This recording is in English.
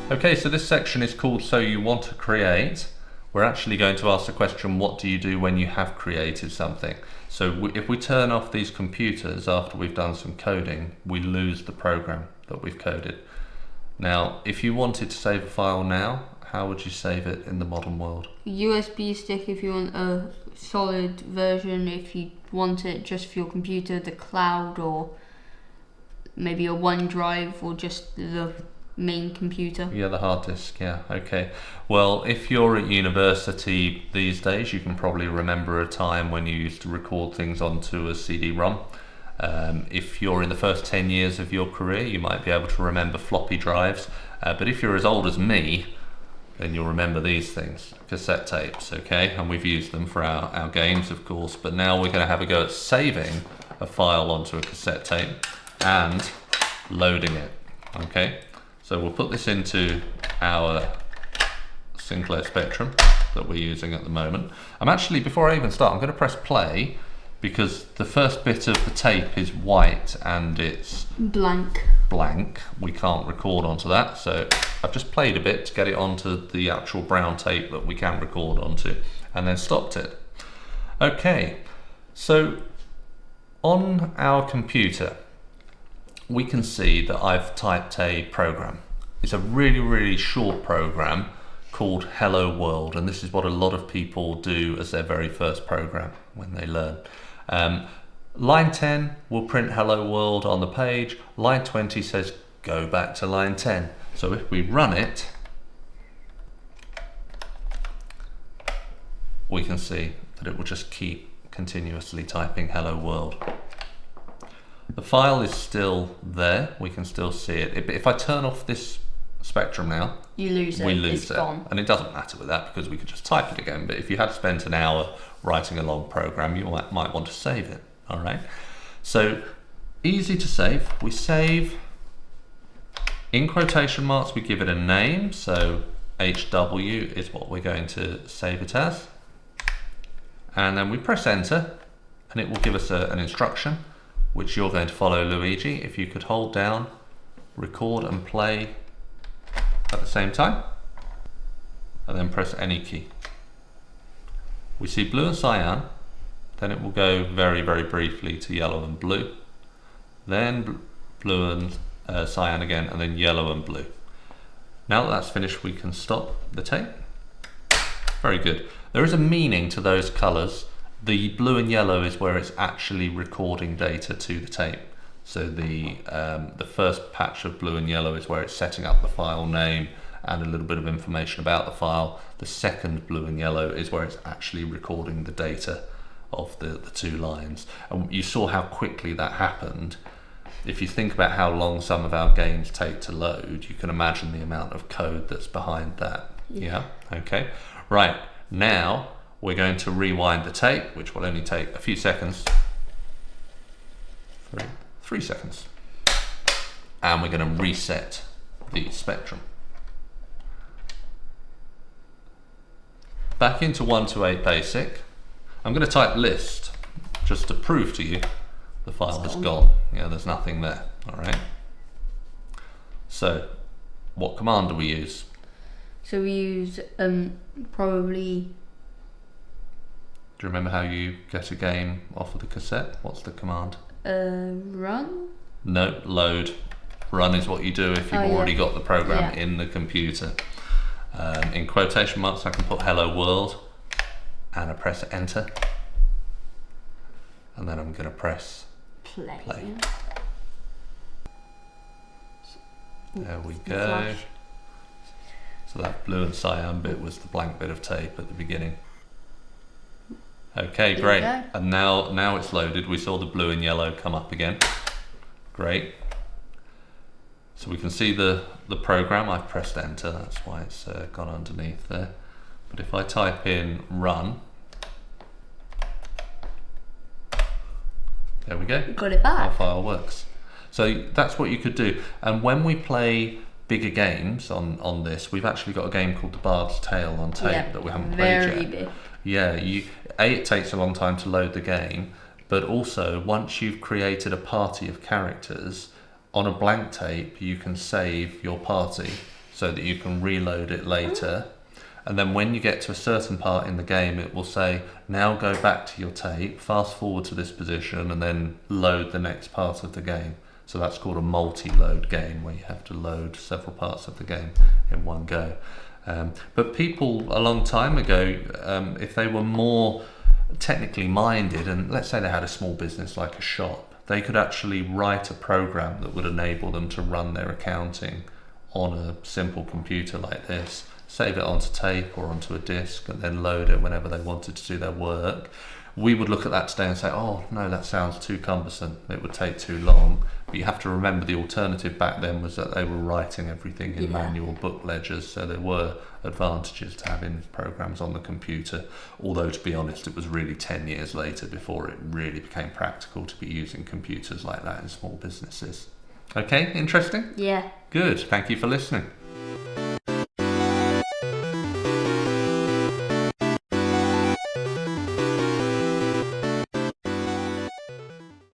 Okay, so this section is called So You Want to Create. We're actually going to ask the question, what do you do when you have created something? So if we turn off these computers after we've done some coding, we lose the program that we've coded. Now, if you wanted to save a file now, how would you save it in the modern world? USB stick if you want a solid version, if you want it just for your computer, the cloud, or maybe a OneDrive, or just the main computer. Yeah, the hard disk, yeah, okay. Well, if you're at university these days, you can probably remember a time when you used to record things onto a CD-ROM. If you're in the first 10 years of your career, you might be able to remember floppy drives, but if you're as old as me, then you'll remember these things, cassette tapes, okay? And we've used them for our games, of course, but now we're going to have a go at saving a file onto a cassette tape and loading it, okay? So we'll put this into our Sinclair Spectrum that we're using at the moment. Before I even start, I'm going to press play because the first bit of the tape is white and it's blank. We can't record onto that, so I've just played a bit to get it onto the actual brown tape that we can record onto, and then stopped it. Okay, so on our computer we can see that I've typed a program. It's a really, really short program called Hello World, and this is what a lot of people do as their very first program when they learn. Line 10 will print Hello World on the page. Line 20 says go back to line 10. So if we run it, we can see that it will just keep continuously typing Hello World. The file is still there, we can still see it. If I turn off this Spectrum now, you lose it. We lose it's it. gone. And it doesn't matter with that because we could just type it again. But if you had spent an hour writing a long program, you might want to save it. All right. So easy to save. We save in quotation marks. We give it a name. So HW is what we're going to save it as. And then we press enter, and it will give us an instruction, which you're going to follow, Luigi. If you could hold down, record and play at the same time, and then press any key. We see blue and cyan, then it will go very, very briefly to yellow and blue, then blue and cyan again, and then yellow and blue. Now that that's finished, we can stop the tape. Very good. There is a meaning to those colours. The blue and yellow is where it's actually recording data to the tape. So the first patch of blue and yellow is where it's setting up the file name and a little bit of information about the file. The second blue and yellow is where it's actually recording the data of the two lines. And you saw how quickly that happened. If you think about how long some of our games take to load, you can imagine the amount of code that's behind that. Yeah? Okay. Right. Now we're going to rewind the tape, which will only take a few seconds. 3 seconds. And we're going to reset the Spectrum. Back into 128 BASIC. I'm going to type list just to prove to you the file has gone. Yeah, there's nothing there. All right. So, what command do we use? So we use probably. Do you remember how you get a game off of the cassette? What's the command? Run? No, load. Run is what you do if you've already got the program in the computer. In quotation marks, I can put Hello World, and I press enter, and then I'm going to press play. There we go. Flash. So that blue and cyan bit was the blank bit of tape at the beginning. Okay, great. And now it's loaded. We saw the blue and yellow come up again. Great. So we can see the program. I've pressed enter, that's why it's gone underneath there. But if I type in run, there we go. Got it back. Our file works. So that's what you could do. And when we play bigger games on this, we've actually got a game called The Bard's Tale on tape that we haven't played yet. Very big. Yeah, it takes a long time to load the game, but also once you've created a party of characters, on a blank tape you can save your party. so that you can reload it later. And then when you get to a certain part in the game, it will say, now go back to your tape, fast forward to this position, and then load the next part of the game. So that's called a multi-load game, where you have to load several parts of the game in one go. But people a long time ago, if they were more technically minded, and let's say they had a small business like a shop, they could actually write a program that would enable them to run their accounting on a simple computer like this, save it onto tape or onto a disc, and then load it whenever they wanted to do their work. We would look at that today and say, oh no, that sounds too cumbersome, it would take too long. But you have to remember the alternative back then was that they were writing everything in manual book ledgers, so there were advantages to having programs on the computer, although to be honest it was really 10 years later before it really became practical to be using computers like that in small businesses. Okay, interesting? Yeah. Good, thank you for listening.